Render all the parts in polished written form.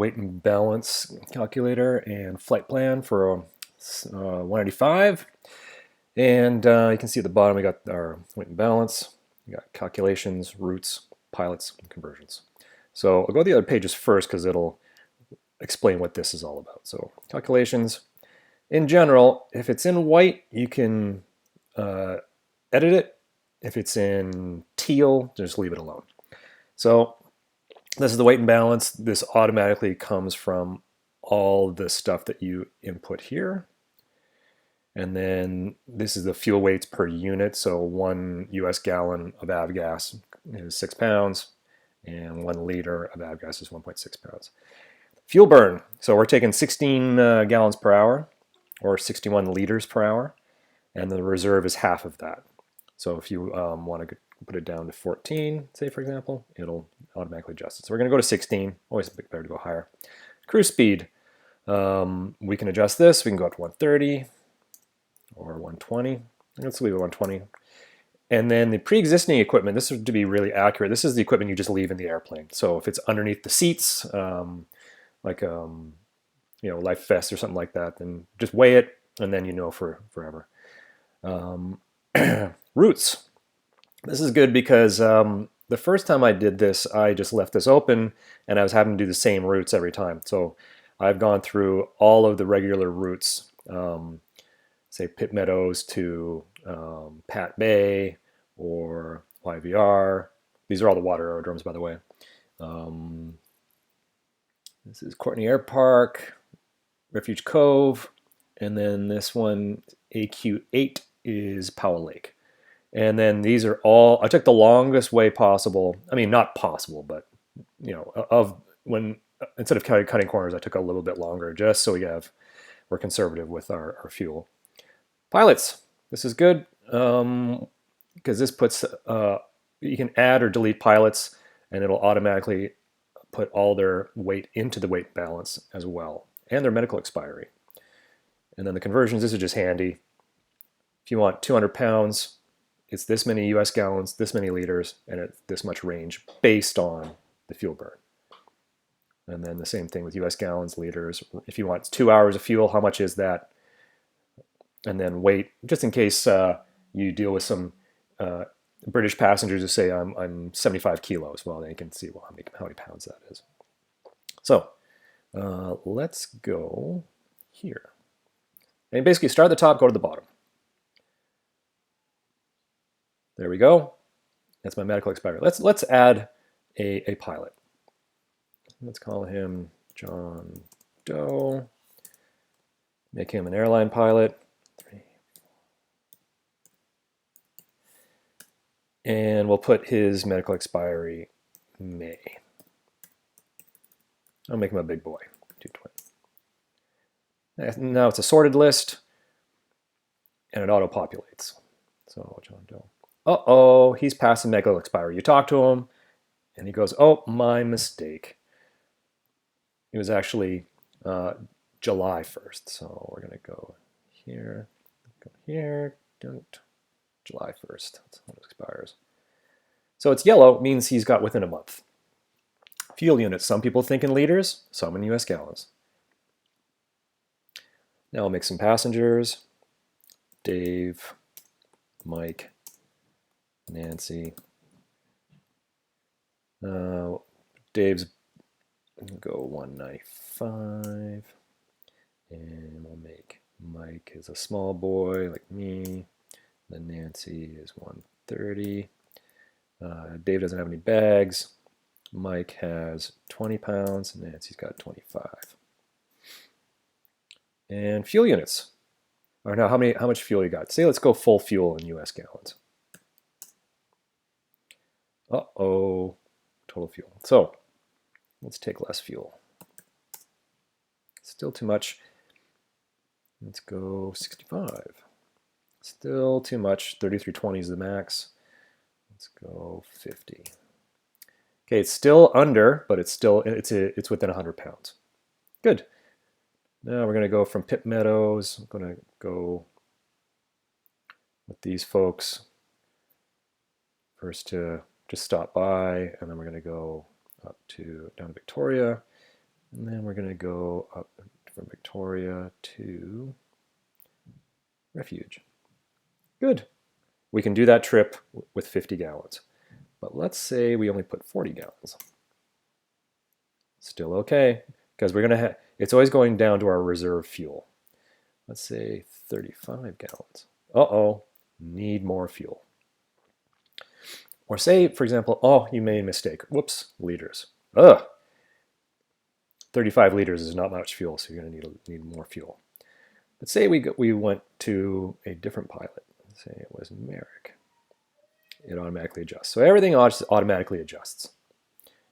weight and balance calculator and flight plan for 185. And you can see at the bottom we got our weight and balance. We got calculations, routes, pilots, and conversions. So I'll go to the other pages first because it'll explain what this is all about. So calculations. In general, if it's in white, you can edit it. If it's in teal, just leave it alone. So this is the weight and balance. This automatically comes from all the stuff that you input here. And then this is the fuel weights per unit. So 1 US gallon of avgas is 6 pounds, and 1 liter of avgas is 1.6 pounds. Fuel burn. So we're taking 16 gallons per hour, or 61 liters per hour, and the reserve is half of that. So if you want to put it down to 14, say for example, it'll automatically adjust it. So we're going to go to 16. Always better to go higher. Cruise speed. We can adjust this. We can go up to 130 or 120. Let's leave it 120. And then the pre-existing equipment, this is to be really accurate. This is the equipment you just leave in the airplane. So if it's underneath the seats, like life vest or something like that, then just weigh it, and then you know for forever. Routes. This is good because the first time I did this, I just left this open, and I was having to do the same routes every time. So I've gone through all of the regular routes, say Pitt Meadows to Pat Bay or YVR. These are all the water aerodromes, by the way. This is Courtney Air Park, Refuge Cove, and then this one, AQ8, is Powell Lake. And then these are all, I took the longest way possible. I mean, not possible, but, instead of cutting corners, I took a little bit longer just so we're conservative with our fuel. Pilots, this is good because this puts, you can add or delete pilots, and it'll automatically put all their weight into the weight balance as well, and their medical expiry. And then the conversions, this is just handy. If you want 200 pounds, it's this many US gallons, this many liters, and it's this much range based on the fuel burn. And then the same thing with US gallons, liters. If you want 2 hours of fuel, how much is that? And then weight, just in case you deal with some British passengers who say I'm 75 kilos. Well, they can see how many pounds that is. So let's go here. And basically start at the top, go to the bottom. There we go. That's my medical expiry. Let's add a pilot. Let's call him John Doe. Make him an airline pilot. And we'll put his medical expiry May. I'll make him a big boy, 220. Now it's a sorted list, and it auto-populates. So John Doe. Uh-oh, he's past the medical expiry. You talk to him, and he goes, oh, my mistake. It was actually July 1st, so we're going to go here, don't. July 1st, that's when it expires. So it's yellow, means he's got within a month. Fuel units, some people think in liters, some in US gallons. Now I'll make some passengers. Dave, Mike, Nancy. Dave's go 195, and we'll make Mike is a small boy like me. Then Nancy is 130. Dave doesn't have any bags. Mike has 20 pounds, and Nancy's got 25. And fuel units. Or now, how much fuel you got? Say let's go full fuel in US gallons. Uh-oh, total fuel. So let's take less fuel. Still too much. Let's go 65. Still too much. 3320 is the max. Let's go 50. Okay, it's still under, but it's within 100 pounds. Good. Now we're going to go from Pitt Meadows. I'm going to go with these folks first to just stop by, and then we're going to go down to Victoria, And then we're going to go up from Victoria to Refuge. Good. We can do that trip with 50 gallons. But let's say we only put 40 gallons. Still okay, because we're going to have, it's always going down to our reserve fuel. Let's say 35 gallons. Uh-oh, need more fuel. Or say, for example, oh, you made a mistake. Whoops, liters. Ugh. 35 liters is not much fuel, so you're going to need more fuel. Let's say we went to a different pilot. Let's say it was Merrick. It automatically adjusts. So everything automatically adjusts.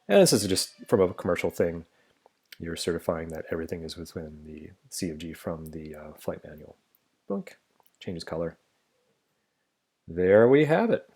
And this is just from a commercial thing. You're certifying that everything is within the C of G from the flight manual. Boink, changes color. There we have it.